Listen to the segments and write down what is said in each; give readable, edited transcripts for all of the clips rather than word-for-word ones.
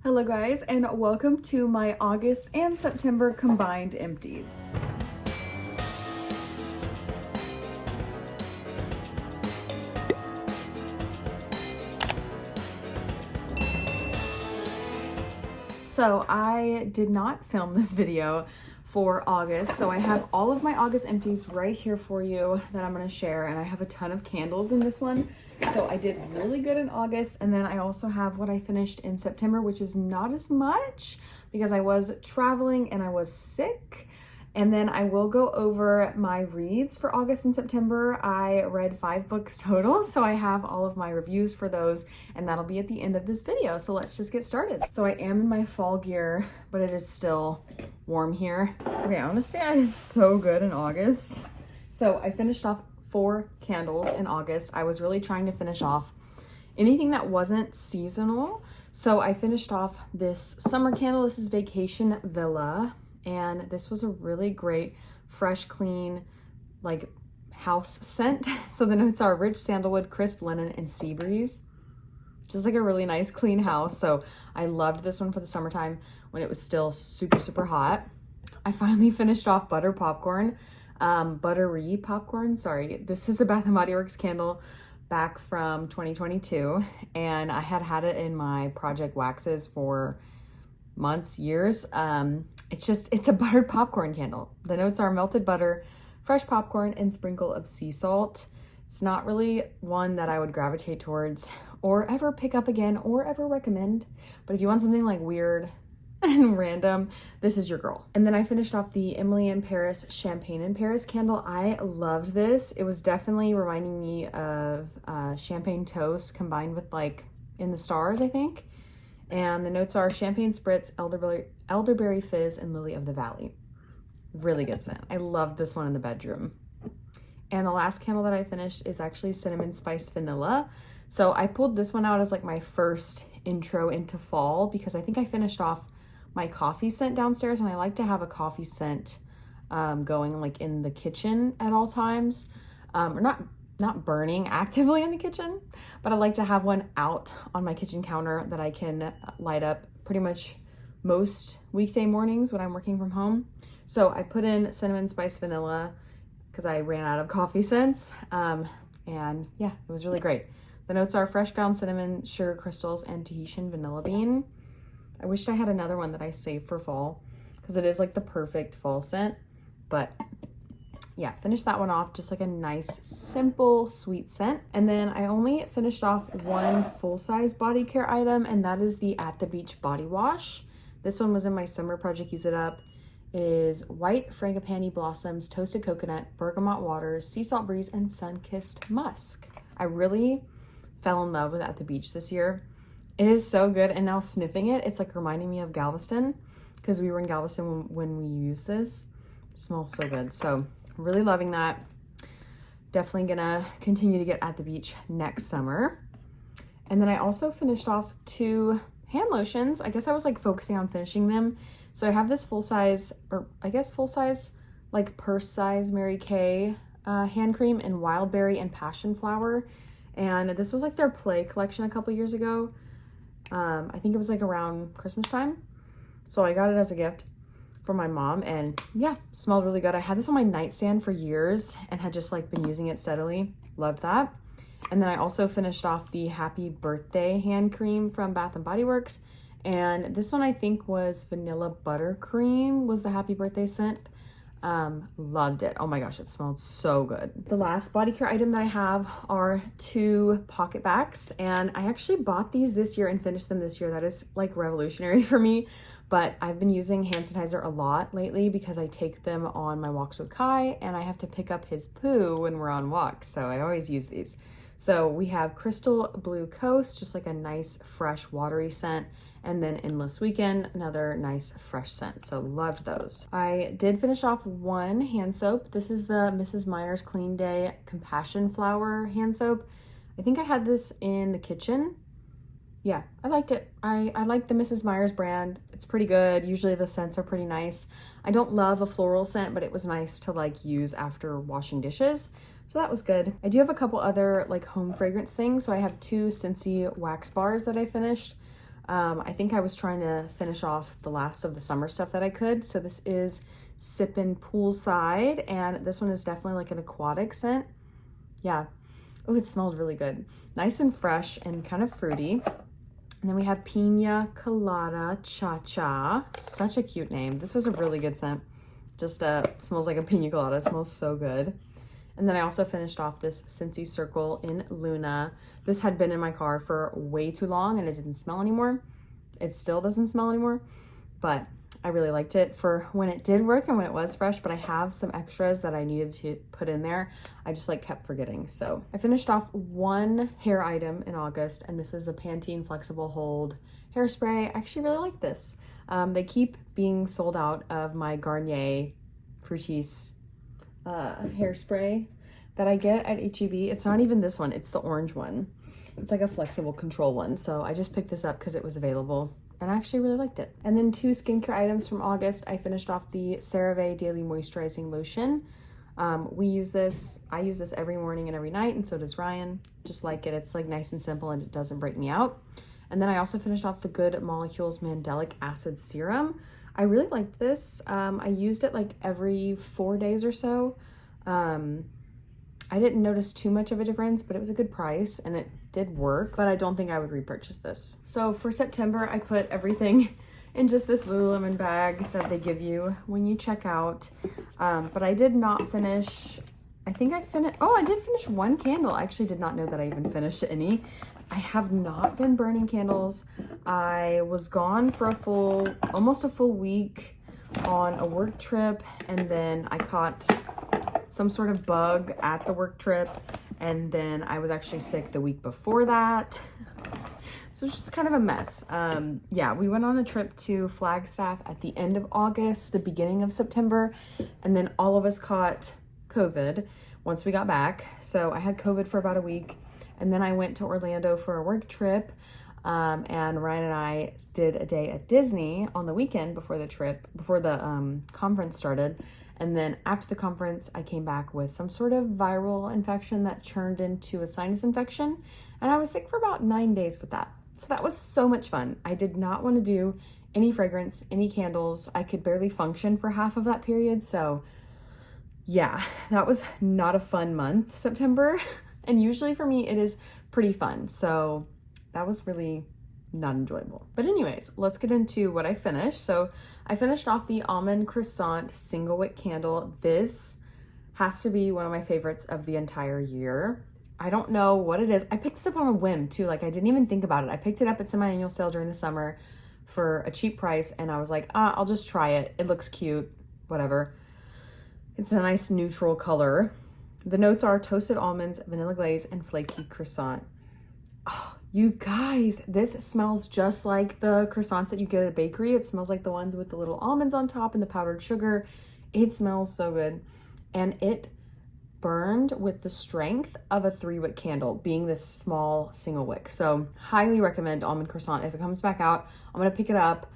Hello guys, and welcome to my August and September combined empties. So I did not film this video for August, so I have all of my August empties right here for you that I'm going to share, and I have a ton of candles in this one. So I did really good in August, and then I also have what I finished in September, which is not as much because I was traveling and I was sick. And then I will go over my reads for August and September. I read 5 books total, so I have all of my reviews for those, and that'll be at the end of this video. So let's just get started. So I am in my fall gear, but it is still warm here. Okay, I wanna say I did so good in August. So I finished off 4 candles in August. I was really trying to finish off anything that wasn't seasonal. So I finished off this summer candle. This is Vacation Villa. And this was a really great, fresh, clean, like house scent. So the notes are rich sandalwood, crisp linen, and sea breeze. Just like a really nice, clean house. So I loved this one for the summertime when it was still super, super hot. I finally finished off butter popcorn, buttery popcorn. Sorry, this is a Bath & Body Works candle back from 2022. And I had it in my project waxes for months, years. It's a buttered popcorn candle. The notes are melted butter, fresh popcorn, and sprinkle of sea salt. It's not really one that I would gravitate towards or ever pick up again or ever recommend. But if you want something like weird and random, this is your girl. And then I finished off the Emily in Paris Champagne in Paris candle. I loved this. It was definitely reminding me of champagne toast combined with like In the Stars, I think. And the notes are champagne spritz, elderberry fizz, and lily of the valley. Really good scent. I loved this one in the bedroom. And the last candle that I finished is actually cinnamon spice vanilla. So I pulled this one out as like my first intro into fall because I think I finished off my coffee scent downstairs, and I like to have a coffee scent going like in the kitchen at all times. Or not burning actively in the kitchen, but I like to have one out on my kitchen counter that I can light up pretty much most weekday mornings when I'm working from home. So I put in cinnamon spice vanilla because I ran out of coffee scents. And yeah, it was really great. The notes are fresh ground cinnamon, sugar crystals, and Tahitian vanilla bean. I wished I had another one that I saved for fall because it is like the perfect fall scent, but yeah, finished that one off, just like a nice, simple, sweet scent. And then I only finished off one full-size body care item, and that is the At the Beach body wash. This one was in my summer project Use It Up. It is white frangipani blossoms, toasted coconut, bergamot waters, sea salt breeze, and sun-kissed musk. I really fell in love with At the Beach this year. It is so good, and now sniffing it, it's like reminding me of Galveston because we were in Galveston when we used this. It smells so good. So really loving that. Definitely gonna continue to get At the Beach next summer. And then I also finished off 2 hand lotions. I guess I was like focusing on finishing them. So I have this full-size, or I guess full-size, like purse-size Mary Kay hand cream in wild berry and passion flower. And this was like their play collection a couple years ago. I think it was like around Christmas time. So I got it as a gift for my mom, and yeah, smelled really good. I had this on my nightstand for years and had just like been using it steadily. Loved that. And then I also finished off the Happy Birthday hand cream from Bath & Body Works, and this one I think was vanilla buttercream was the Happy Birthday scent. Loved it. Oh my gosh, it smelled so good. The last body care item that I have are 2 pocket backs, and I actually bought these this year and finished them this year. That is like revolutionary for me. But I've been using hand sanitizer a lot lately because I take them on my walks with Kai, and I have to pick up his poo when we're on walks, so I always use these. So we have Crystal Blue Coast, just like a nice, fresh, watery scent, and then Endless Weekend, another nice, fresh scent. So loved those. I did finish off 1 hand soap. This is the Mrs. Meyer's Clean Day Compassion Flower hand soap. I think I had this in the kitchen. Yeah, I liked it. I like the Mrs. Meyer's brand. It's pretty good. Usually the scents are pretty nice. I don't love a floral scent, but it was nice to like use after washing dishes. So that was good. I do have a couple other like home fragrance things. So I have 2 Scentsy wax bars that I finished. I think I was trying to finish off the last of the summer stuff that I could. So this is Sippin' Poolside, and this one is definitely like an aquatic scent. Yeah. Oh, it smelled really good. Nice and fresh and kind of fruity. And then we have Pina Colada Cha Cha. Such a cute name. This was a really good scent. Just smells like a pina colada. It smells so good. And then I also finished off this Scentsy Circle in Luna. This had been in my car for way too long and it didn't smell anymore. It still doesn't smell anymore, but I really liked it for when it did work and when it was fresh, but I have some extras that I needed to put in there. I just like kept forgetting. So I finished off one hair item in August, and this is the Pantene Flexible Hold Hairspray. I actually really like this. They keep being sold out of my Garnier Fructis hairspray that I get at H-E-B. It's not even this one, it's the orange one. It's like a flexible control one. So I just picked this up because it was available and I actually really liked it. And then two skincare items from August. I finished off the CeraVe Daily Moisturizing Lotion. I use this every morning and every night, and so does Ryan. Just like it. It's like nice and simple and it doesn't break me out. And then I also finished off the Good Molecules Mandelic Acid Serum. I really liked this. I used it like every 4 days or so. I didn't notice too much of a difference, but it was a good price and it did work, but I don't think I would repurchase this. So for September, I put everything in just this Lululemon bag that they give you when you check out. But I did not finish, I did finish one candle. I actually did not know that I even finished any. I have not been burning candles. I was gone for almost a full week on a work trip, and then I caught some sort of bug at the work trip, and then I was actually sick the week before that. So it's just kind of a mess. Yeah, we went on a trip to Flagstaff at the end of August, the beginning of September, and then all of us caught COVID once we got back. So I had COVID for about a week, and then I went to Orlando for a work trip, and Ryan and I did a day at Disney on the weekend before the conference started. And then after the conference, I came back with some sort of viral infection that turned into a sinus infection. And I was sick for about 9 days with that. So that was so much fun. I did not want to do any fragrance, any candles. I could barely function for half of that period. So yeah, that was not a fun month, September. And usually for me, it is pretty fun. So that was really not enjoyable. But anyways, let's get into what I finished. So I finished off the Almond Croissant Single Wick Candle. This has to be one of my favorites of the entire year. I don't know what it is. I picked this up on a whim too. Like I didn't even think about it. I picked it up at semi-annual sale during the summer for a cheap price, and I was like, I'll just try it. It looks cute, whatever. It's a nice neutral color. The notes are toasted almonds, vanilla glaze, and flaky croissant. Oh, you guys, this smells just like the croissants that you get at a bakery. It smells like the ones with the little almonds on top and the powdered sugar. It smells so good. And it burned with the strength of a 3-wick candle, being this small single wick. So highly recommend Almond Croissant. If it comes back out, I'm gonna pick it up.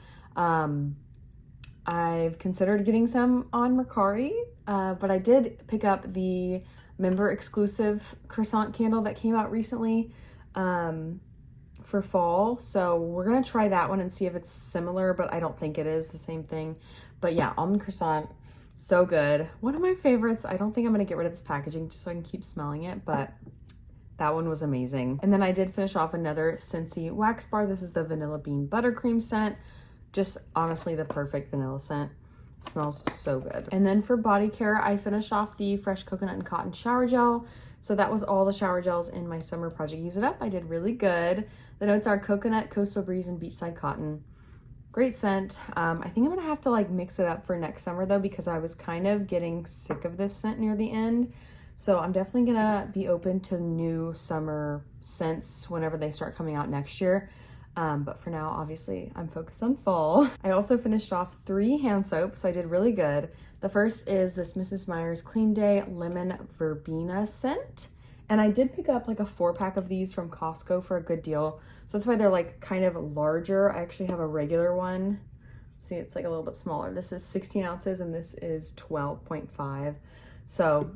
I've considered getting some on Mercari, but I did pick up the member exclusive croissant candle that came out recently for fall. So we're gonna try that one and see if it's similar, but I don't think it is the same thing. But yeah, Almond Croissant, so good. One of my favorites. I don't think I'm gonna get rid of this packaging just so I can keep smelling it, but that one was amazing. And then I did finish off another Scentsy wax bar. This is the Vanilla Bean Buttercream scent. Just honestly the perfect vanilla scent. Smells so good. And then for body care, I finished off the Fresh Coconut and Cotton Shower Gel. So that was all the shower gels in my summer project Use It Up. I did really good. The notes are coconut, coastal breeze, and beachside cotton. Great scent. I think I'm gonna have to like mix it up for next summer though, because I was kind of getting sick of this scent near the end. So I'm definitely gonna be open to new summer scents whenever they start coming out next year. But for now, obviously, I'm focused on fall. I also finished off 3 hand soaps, so I did really good. The first is this Mrs. Meyer's Clean Day Lemon Verbena scent. And I did pick up like a 4-pack of these from Costco for a good deal. So that's why they're like kind of larger. I actually have a regular one. See, it's like a little bit smaller. This is 16 ounces and this is 12.5. So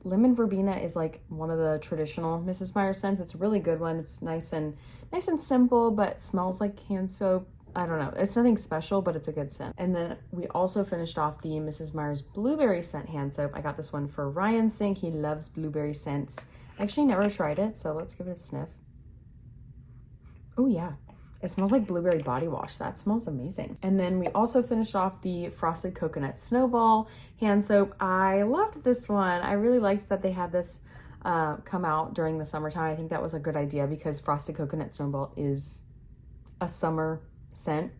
lemon verbena is like one of the traditional Mrs. Meyer's scents. It's a really good one. It's nice and simple, but smells like hand soap. I don't know. It's nothing special, but it's a good scent. And then we also finished off the Mrs. Meyer's blueberry scent hand soap. I got this one for Ryan's sink. He loves blueberry scents. I actually never tried it, so let's give it a sniff. Oh yeah. It smells like blueberry body wash. That smells amazing. And then we also finished off the Frosted Coconut Snowball hand soap. I loved this one. I really liked that they had this come out during the summertime. I think that was a good idea because Frosted Coconut Snowball is a summer scent,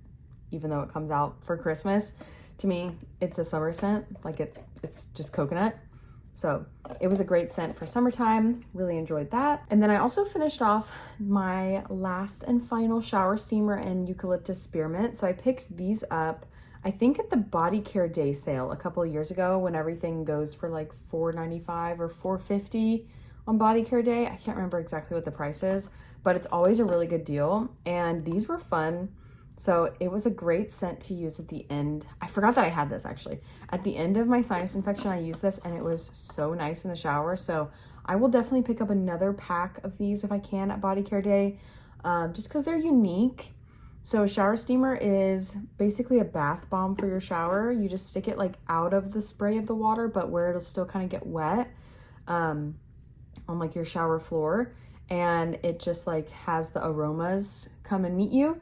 even though it comes out for Christmas. To me, it's a summer scent. Like it's just coconut. So it was a great scent for summertime. Really enjoyed that. And then I also finished off my last and final shower steamer and eucalyptus spearmint. So I picked these up, I think at the Body Care Day sale a couple of years ago when everything goes for like $4.95 or $4.50 on Body Care Day. I can't remember exactly what the price is, but it's always a really good deal. And these were fun. So it was a great scent to use at the end. I forgot that I had this actually. At the end of my sinus infection, I used this and it was so nice in the shower. So I will definitely pick up another pack of these if I can at Body Care Day, just because they're unique. So shower steamer is basically a bath bomb for your shower. You just stick it like out of the spray of the water, but where it'll still kind of get wet on like your shower floor. And it just like has the aromas come and meet you.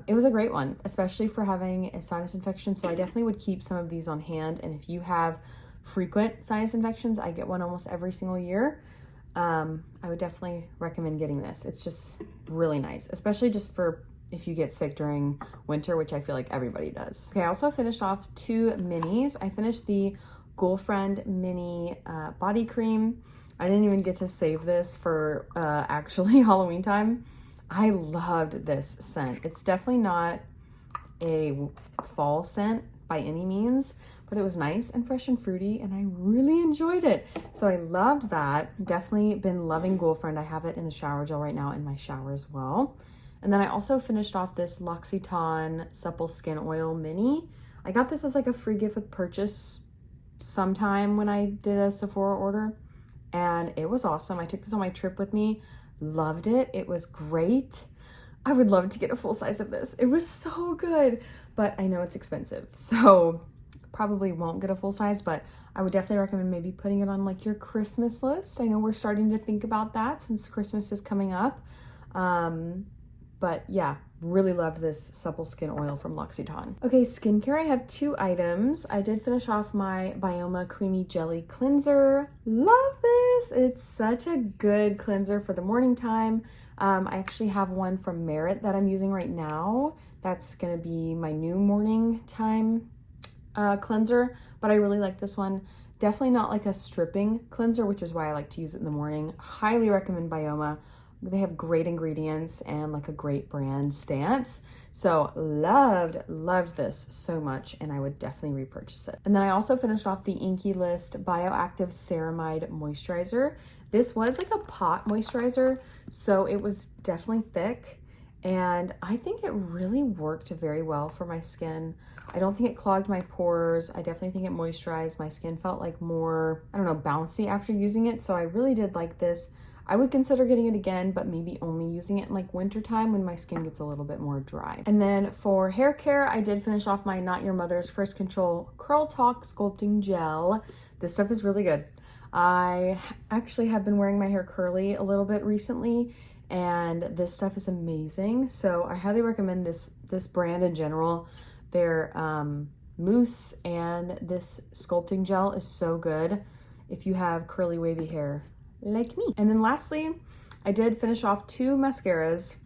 It was a great one, especially for having a sinus infection. So I definitely would keep some of these on hand. And if you have frequent sinus infections, I get one almost every single year. I would definitely recommend getting this. It's just really nice, especially just for if you get sick during winter, which I feel like everybody does. Okay, I also finished off 2 minis. I finished the Girlfriend Mini Body Cream. I didn't even get to save this for actually Halloween time. I loved this scent. It's definitely not a fall scent by any means, but it was nice and fresh and fruity and I really enjoyed it. So I loved that. Definitely been loving Girlfriend. I have it in the shower gel right now in my shower as well. And then I also finished off this L'Occitane Supple Skin Oil Mini. I got this as like a free gift with purchase sometime when I did a Sephora order and it was awesome. I took this on my trip with me. Loved it. It was great. I would love to get a full size of this. It was so good, but I know it's expensive. So probably won't get a full size, but I would definitely recommend maybe putting it on like your Christmas list. I know we're starting to think about that since Christmas is coming up. But yeah, really loved this supple skin oil from L'Occitane. Okay, skincare, I have 2 items. I did finish off my Bioma Creamy Jelly Cleanser. Love this. It's such a good cleanser for the morning time. I actually have one from Merit that I'm using right now. That's gonna be my new morning time cleanser, but I really like this one. Definitely not like a stripping cleanser, which is why I like to use it in the morning. Highly recommend Bioma. They have great ingredients and like a great brand stance. So loved this so much and I would definitely repurchase it. And then I also finished off the Inky List Bioactive Ceramide Moisturizer. This was like a pot moisturizer, so it was definitely thick and I think it really worked very well for my skin. I don't think it clogged my pores. I definitely think it moisturized. My skin felt like more, I don't know, bouncy after using it. So I really did like this. I would consider getting it again, but maybe only using it in like winter time when my skin gets a little bit more dry. And then for hair care, I did finish off my Not Your Mother's First Control Curl Talk Sculpting Gel. This stuff is really good. I actually have been wearing my hair curly a little bit recently and this stuff is amazing. So I highly recommend this brand in general. Their mousse and this sculpting gel is so good if you have curly wavy hair like me. And then lastly, I did finish off 2 mascaras.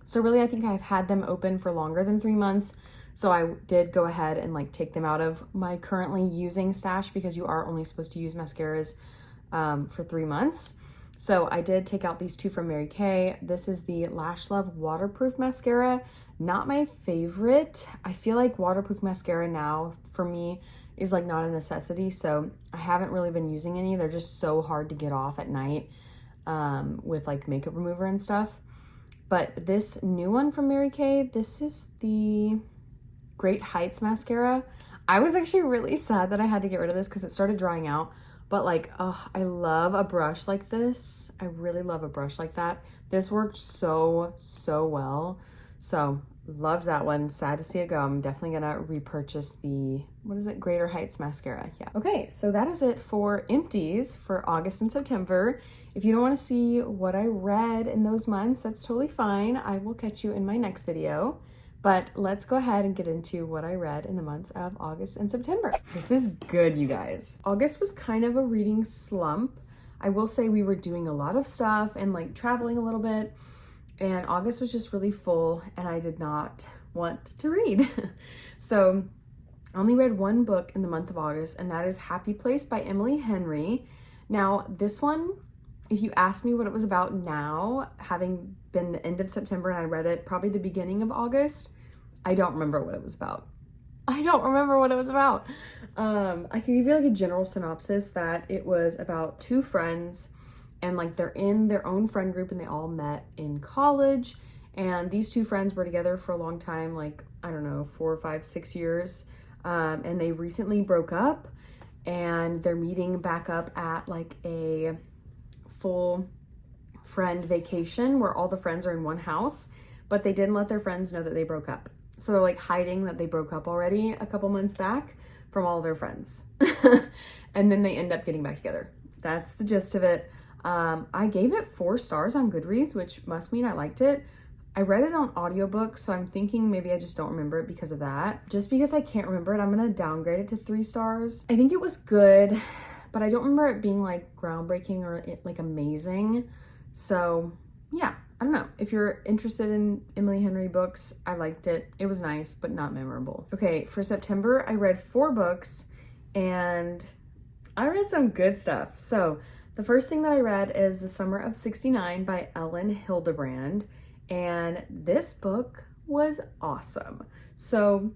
So really, I think I've had them open for longer than 3 months. So I did go ahead and like take them out of my currently using stash because you are only supposed to use mascaras for 3 months. So I did take out these 2 from Mary Kay. This is the Lash Love Waterproof Mascara. Not my favorite. I feel like waterproof mascara now for me is like not a necessity, so I haven't really been using any. They're just so hard to get off at night with like makeup remover and stuff. But this new one from Mary Kay, this is the Great Heights mascara. I was actually really sad that I had to get rid of this because it started drying out, but like, oh, I love a brush like this. I really love a brush like that. This worked so well. So loved that one. Sad to see it go. I'm definitely gonna repurchase the, what is it? Greater Heights mascara. Yeah. Okay, so that is it for empties for August and September. If you don't want to see what I read in those months, that's totally fine. I will catch you in my next video. But let's go ahead and get into what I read in the months of August and September. This is good, you guys. August was kind of a reading slump. I will say we were doing a lot of stuff and like traveling a little bit, and August was just really full and I did not want to read. So I only read one book in the month of August, and that is Happy Place by Emily Henry. Now, this one, if you ask me what it was about now, having been the end of September and I read it probably the beginning of August, I don't remember what it was about. I don't remember what it was about. I can give you like a general synopsis that it was about two friends, and like they're in their own friend group and they all met in college. And these two friends were together for a long time, like, I don't know, 4, 5, 6 years. And they recently broke up, and they're meeting back up at like a full friend vacation where all the friends are in one house, but they didn't let their friends know that they broke up. So they're like hiding that they broke up already a couple months back from all their friends. And then they end up getting back together. That's the gist of it. I gave it 4 stars on Goodreads, which must mean I liked it. I read it on audiobook, so I'm thinking maybe I just don't remember it because of that. Just because I can't remember it, I'm gonna downgrade it to 3 stars. I think it was good, but I don't remember it being like groundbreaking or like amazing. So yeah, I don't know. If you're interested in Emily Henry books, I liked it. It was nice, but not memorable. Okay, for September, I read 4 books and I read some good stuff. So the first thing that I read is The Summer of '69 by Ellen Hildebrand. And this book was awesome. So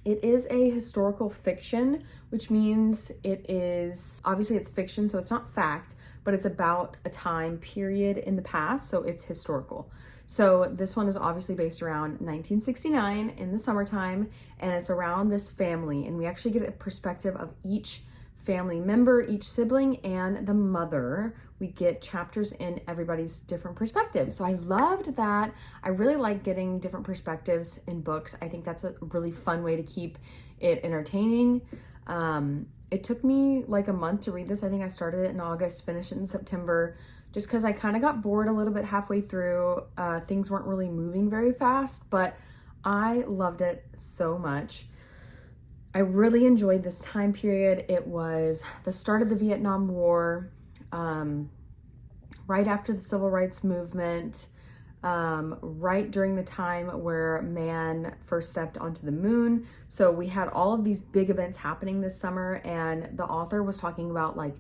it is a historical fiction, which means it is, obviously it's fiction, so it's not fact, but it's about a time period in the past, so it's historical. So this one is obviously based around 1969 in the summertime, and it's around this family, and we actually get a perspective of each family member, each sibling, and the mother. We get chapters in everybody's different perspectives. So I loved that. I really like getting different perspectives in books. I think that's a really fun way to keep it entertaining. It took me like a month to read this. I think I started it in August, finished it in September, just because I kind of got bored a little bit halfway through. Things weren't really moving very fast, but I loved it so much. I really enjoyed this time period. It was the start of the Vietnam War, right after the Civil Rights Movement, right during the time where man first stepped onto the moon. So we had all of these big events happening this summer, and the author was talking about like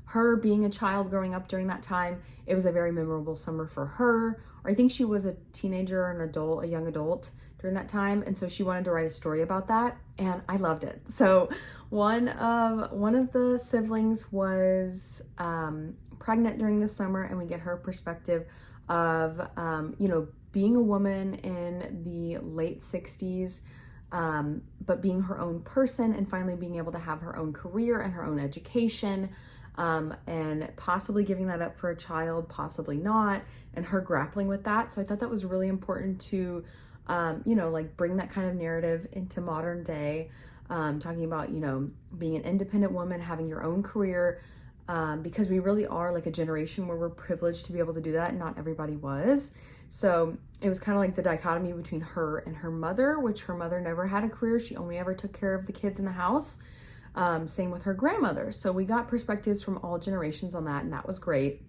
her being a child growing up during that time. It was a very memorable summer for her, or I think she was a teenager or an adult, a young adult during that time, and so she wanted to write a story about that, and I loved it. So one of the siblings was pregnant during the summer, and we get her perspective of being a woman in the late 60s, but being her own person and finally being able to have her own career and her own education, and possibly giving that up for a child, possibly not, and her grappling with that. So I thought that was really important to bring that kind of narrative into modern day, talking about, being an independent woman, having your own career, because we really are like a generation where we're privileged to be able to do that, and not everybody was. So it was kind of like the dichotomy between her and her mother, which her mother never had a career. She only ever took care of the kids in the house. Same with her grandmother. So we got perspectives from all generations on that, and that was great.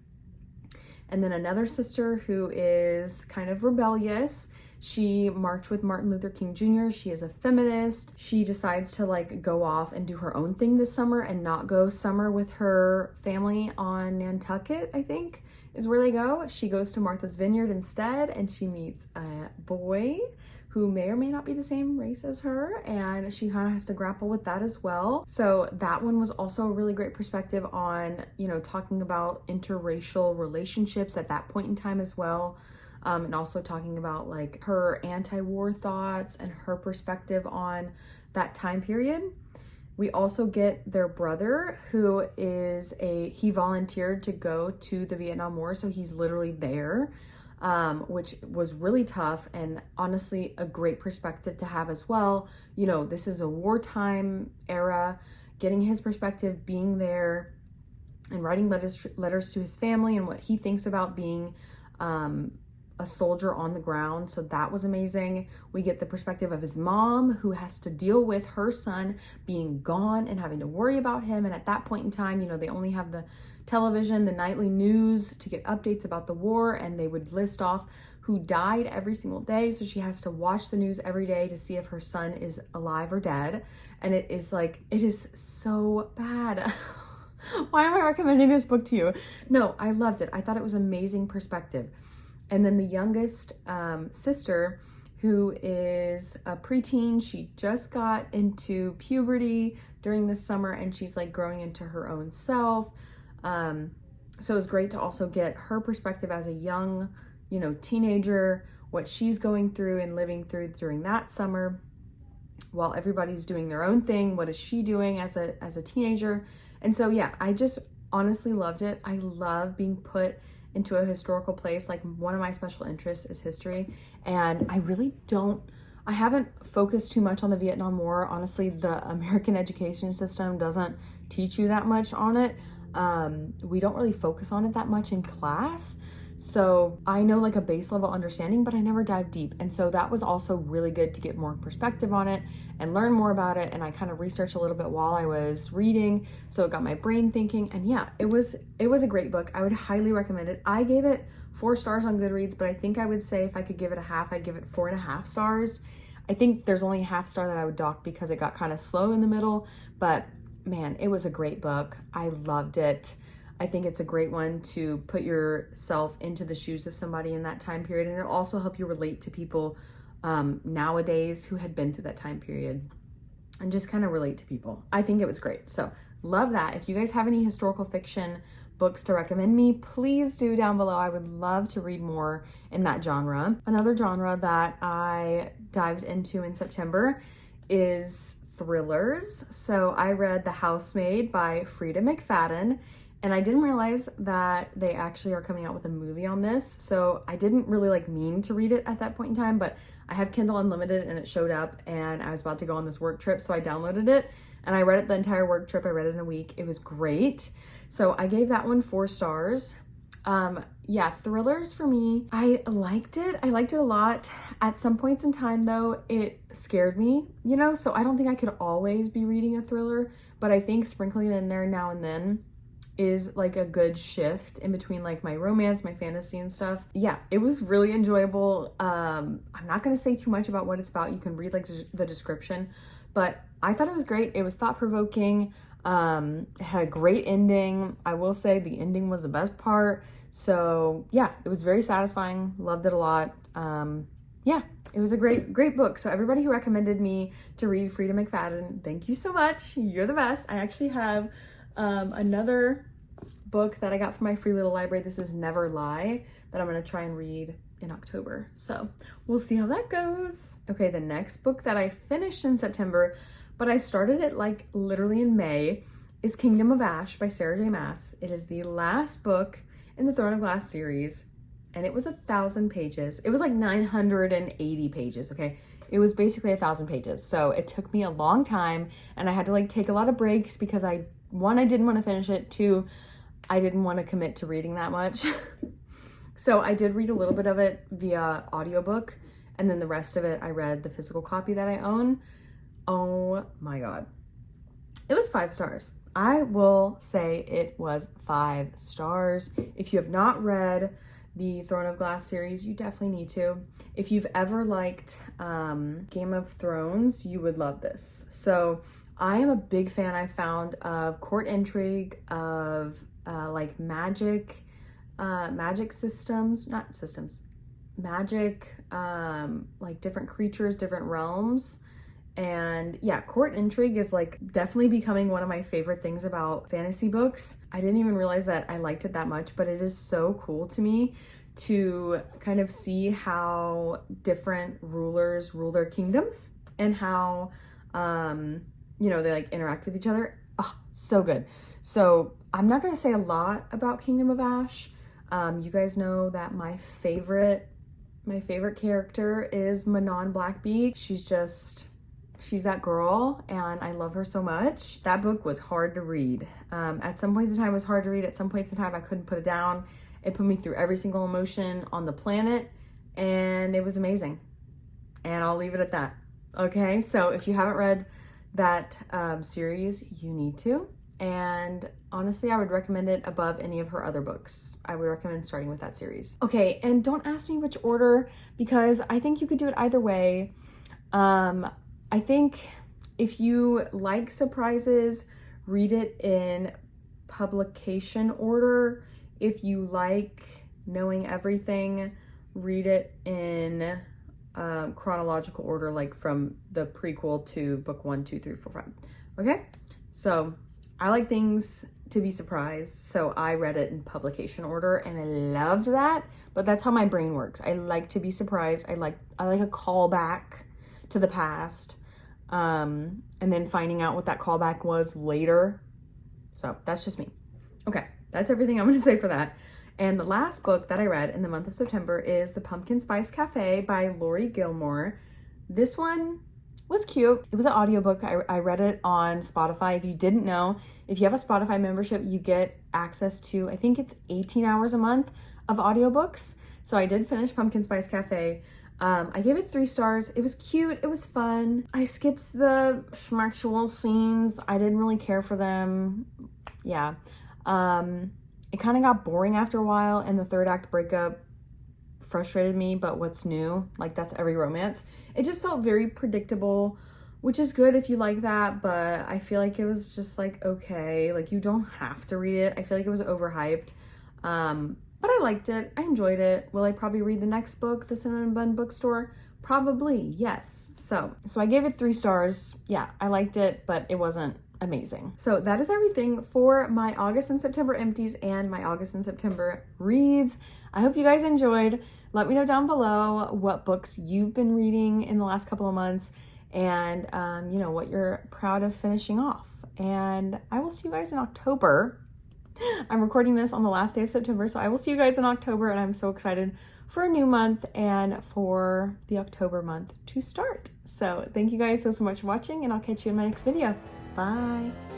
And then another sister who is kind of rebellious. She marched with Martin Luther King Jr. She is a feminist. She decides to like go off and do her own thing this summer and not go summer with her family on Nantucket, I think is where they go. She goes to Martha's Vineyard instead, and she meets a boy who may or may not be the same race as her, and she kind of has to grapple with that as well. So that one was also a really great perspective on, talking about interracial relationships at that point in time as well. And also talking about like her anti-war thoughts and her perspective on that time period, We also get their brother, who is he volunteered to go to the Vietnam War, so he's literally there, which was really tough and honestly a great perspective to have as well. You know, this is a wartime era, getting his perspective, being there and writing letters to his family and what he thinks about being a soldier on the ground. So that was amazing. We get the perspective of his mom, who has to deal with her son being gone and having to worry about him. And at that point in time, you know, they only have the television, the nightly news to get updates about the war, and they would list off who died every single day. So she has to watch the news every day to see if her son is alive or dead. And it is so bad. Why am I recommending this book to you? No, I loved it. I thought it was amazing perspective. And then the youngest sister, who is a preteen, she just got into puberty during the summer and she's like growing into her own self. So it was great to also get her perspective as a young, you know, teenager, what she's going through and living through during that summer while everybody's doing their own thing. What is she doing as a teenager? And so, yeah, I just honestly loved it. I love being put into a historical place. Like, one of my special interests is history, and I haven't focused too much on the Vietnam War. Honestly, the American education system doesn't teach you that much on it. We don't really focus on it that much in class. So I know like a base level understanding, but I never dive deep. And so that was also really good to get more perspective on it and learn more about it. And I kind of researched a little bit while I was reading. So it got my brain thinking, and yeah, it was a great book. I would highly recommend it. I gave it 4 stars on Goodreads, but I think I would say if I could give it a half, I'd give it 4.5 stars. I think there's only a half star that I would dock because it got kind of slow in the middle, but man, it was a great book. I loved it. I think it's a great one to put yourself into the shoes of somebody in that time period. And it'll also help you relate to people nowadays who had been through that time period and just kind of relate to people. I think it was great. So love that. If you guys have any historical fiction books to recommend me, please do down below. I would love to read more in that genre. Another genre that I dived into in September is thrillers. So I read The Housemaid by Frida McFadden. And I didn't realize that they actually are coming out with a movie on this. So I didn't really mean to read it at that point in time, but I have Kindle Unlimited and it showed up and I was about to go on this work trip. So I downloaded it and I read it the entire work trip. I read it in a week. It was great. So I gave that one 4 stars. Yeah, thrillers for me, I liked it. I liked it a lot. At some points in time though, it scared me, you know? So I don't think I could always be reading a thriller, but I think sprinkling it in there now and then is like a good shift in between like my romance, my fantasy and stuff. Yeah, it was really enjoyable. I'm not going to say too much about what it's about. You can read like the description, but I thought it was great. It was thought-provoking. It had a great ending. I will say the ending was the best part. So yeah, it was very satisfying. Loved it a lot. Yeah, it was a great book. So everybody who recommended me to read Frida McFadden, thank you so much. You're the best. I actually have another book that I got from my free little library. This is Never Lie, that I'm going to try and read in October. So we'll see how that goes. Okay, the next book that I finished in September, but I started it like literally in May, is Kingdom of Ash by Sarah J. Maas. It is the last book in the Throne of Glass series, and it was 1,000 pages. It was like 980 pages, okay? It was basically 1,000 pages. So it took me a long time, and I had to like take a lot of breaks because I didn't want to finish it. 2, I didn't want to commit to reading that much. So I did read a little bit of it via audiobook, and then the rest of it I read the physical copy that I own. Oh my God. It was 5 stars. I will say it was 5 stars. If you have not read the Throne of Glass series, you definitely need to. If you've ever liked Game of Thrones, you would love this. So I am a big fan, I found, of court intrigue, of like magic systems, not systems, magic, like different creatures, different realms. And yeah, court intrigue is like definitely becoming one of my favorite things about fantasy books. I didn't even realize that I liked it that much, but it is so cool to me to kind of see how different rulers rule their kingdoms and how you know, they like interact with each other. Oh, so good. So I'm not going to say a lot about Kingdom of Ash. You guys know that my favorite character is Manon Blackbeak. She's that girl, and I love her so much. That book was hard to read. At some points in time it was hard to read. At some points in time I couldn't put it down. It put me through every single emotion on the planet, and it was amazing. And I'll leave it at that. Okay, so if you haven't read that series, you need to. And honestly, I would recommend it above any of her other books. I would recommend starting with that series. Okay, and don't ask me which order, because I think you could do it either way. I think if you like surprises, read it in publication order. If you like knowing everything, read it in chronological order, like from the prequel to book 1, 2, 3, 4, 5. Okay, so I like things to be surprised, so I read it in publication order, and I loved that. But that's how my brain works. I like to be surprised. I like a callback to the past, and then finding out what that callback was later. So that's just me. Okay, that's everything I'm going to say for that. And the last book that I read in the month of September is The Pumpkin Spice Cafe by Lori Gilmore. This one was cute. It was an audiobook. I read it on Spotify. If you didn't know, if you have a Spotify membership, you get access to, I think it's 18 hours a month of audiobooks. So I did finish Pumpkin Spice Cafe. I gave it 3 stars. It was cute. It was fun. I skipped the schmactual scenes. I didn't really care for them. Yeah. It kind of got boring after a while, and the third act breakup frustrated me, but what's new? Like, that's every romance. It just felt very predictable, which is good if you like that, but I feel like it was just like, okay, like you don't have to read it. I feel like it was overhyped, but I liked it. I enjoyed it. Will I probably read the next book, The Cinnamon Bun Bookstore? Probably, yes. So I gave it 3 stars. Yeah, I liked it, but it wasn't amazing. So that is everything for my August and September empties and my August and September reads. I hope you guys enjoyed. Let me know down below what books you've been reading in the last couple of months, and you know, what you're proud of finishing off. And I will see you guys in October. I'm recording this on the last day of September, so I will see you guys in October, and I'm so excited for a new month and for the October month to start. So thank you guys so much for watching, and I'll catch you in my next video. Bye.